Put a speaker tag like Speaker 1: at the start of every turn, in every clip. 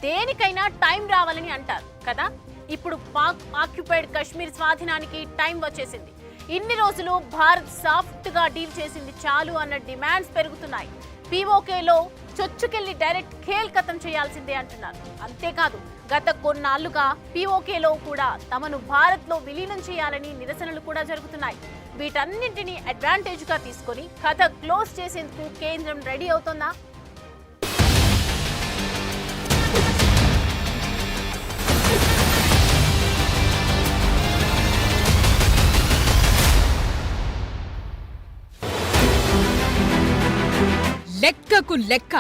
Speaker 1: దేనికైనా టైం రావాలని అంటారు కదా. ఇప్పుడు పాక్ ఆక్యుపైడ్ కశ్మీర్ స్వాధీనానికి టైం వచ్చేసింది. ఇన్ని రోజులు భారత్ సాఫ్ట్ గా డీల్ చేసింది చాలు అన్న డిమాండ్స్ పెరుగుతున్నాయి. పీఓకేలో చొచ్చుకెళ్లి డైరెక్ట్ ఖేల్ ఖతం చేయాల్సిందే అంటున్నారు. అంతేకాదు గత కొన్నాళ్లుగా పీఓకేలో కూడా తమను భారత్ లో విలీనం చేయాలని నిరసనలు కూడా జరుగుతున్నాయి. వీటన్నింటినీ అడ్వాంటేజ్ గా తీసుకొని కథ క్లోజ్ చేసేందుకు కేంద్రం రెడీ అవుతోందా?
Speaker 2: లెక్కకు లెక్క,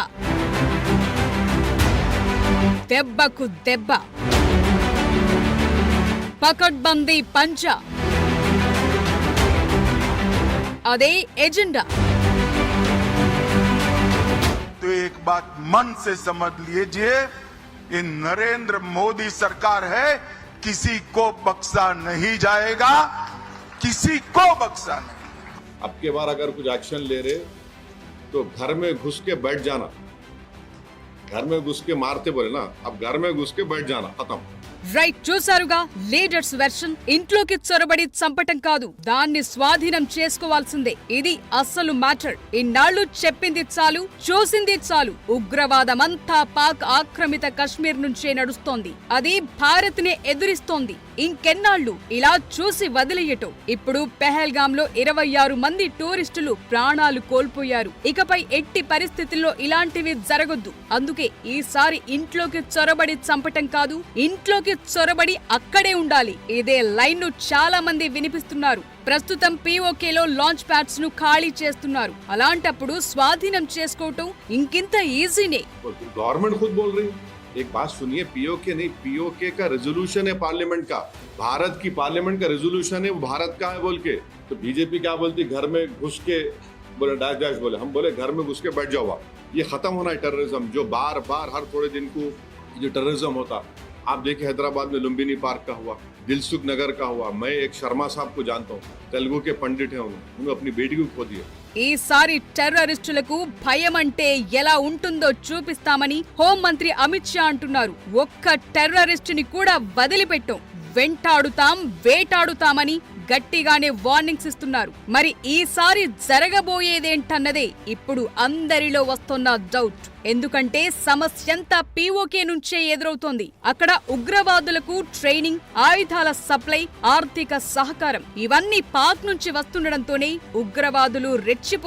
Speaker 2: దెబ్బకు దెబ్బ, పకడ్బందీ పంచా, అదే ఎజెండా.
Speaker 3: तो एक बात मन से समझ लीजिए, ये नरेंद्र मोदी सरकार है, किसी को बख्शा नहीं जाएगा, किसी को बख्शा नहीं।
Speaker 4: अब के बार अगर कुछ एक्शन ले रहे तो घर में घुस के बैठ जाना, घर में घुस के मारते बोले ना, अब घर में घुस के बैठ जाना, खत्म।
Speaker 2: రైట్, చూసారుగా లీడర్స్ వెర్షన్. ఇంట్లోకి చొరబడి చంపటం కాదు, దాన్ని స్వాధీనం చేసుకోవాల్సిందే. ఇది అసలు మ్యాటర్. ఇన్నాళ్లు చెప్పింది చాలు, చూసింది చాలు. ఉగ్రవాదమంతా పాక్ ఆక్రమిత కశ్మీర్ నుంచే నడుస్తోంది. అది భారత్ నే ఎదురిస్తోంది. ఇంకెన్నాళ్లు ఇలా చూసి వదిలేయటం? ఇప్పుడు పెహల్గాం లో 26 మంది టూరిస్టులు ప్రాణాలు కోల్పోయారు. ఇకపై ఎట్టి పరిస్థితుల్లో ఇలాంటివి జరగొద్దు. అందుకే ఈసారి ఇంట్లోకి చొరబడి చంపటం కాదు, ఇంట్లోకి చొరబడి అక్కడే ఉండాలి. ఇదే లైన్ ను చాలా మంది వినిపిస్తున్నారు. ప్రస్తుతం పీఓకేలో లాంచ్ ప్యాడ్స్ ను ఖాళీ చేస్తున్నారు. అలాంటప్పుడు స్వాధీనం చేసుకోవటం ఇంకింత ఈజీనే.
Speaker 4: गवर्नमेंट खुद बोल रही, एक बात सुनिए, पीओके नहीं, पीओके का रेजोल्यूशन है पार्लियामेंट का, भारत की पार्लियामेंट का रेजोल्यूशन है, वो भारत का है बोल के। तो बीजेपी क्या बोलती, घर में घुस के बोले डैश डैश बोले, हम बोले घर में घुस के बैठ जाओ आप। ये खत्म होना है टेररिज्म, जो बार बार हर थोड़े दिन को जो टेररिज्म होता। आप देखिए हैदराबाद में लुम्बिनी पार्क का हुआ, दिलसुख नगर का हुआ। मैं एक शर्मा साहब को जानता हूँ, तेलुगु के पंडित हैं, उन्होंने अपनी बेटी को खो दिया।
Speaker 2: ఈసారి టెర్రరిస్టులకు భయం అంటే ఎలా ఉంటుందో చూపిస్తామని హోంమంత్రి అమిత్ షా అంటున్నారు. ఒక్క టెర్రరిస్టుని కూడా వదిలిపెట్టాం, వెంటాడుతాం, వేటాడుతామని గట్టిగానే వార్నింగ్స్ ఇస్తున్నారు. మరి ఈసారి జరగబోయేదేంటన్నదే ఇప్పుడు అందరిలో వస్తున్న డౌట్. ఎందుకంటే సమస్యంతా పీఓకే నుంచే ఎదురవుతోంది. అక్కడ ఉగ్రవాదులకు ట్రైనింగ్, ఆయుధాల సప్లై, ఆర్థిక సహకారం ఇవన్నీ పాక్ నుంచి వస్తుండటంతోనే ఉగ్రవాదులు రెచ్చిపోతున్నారు.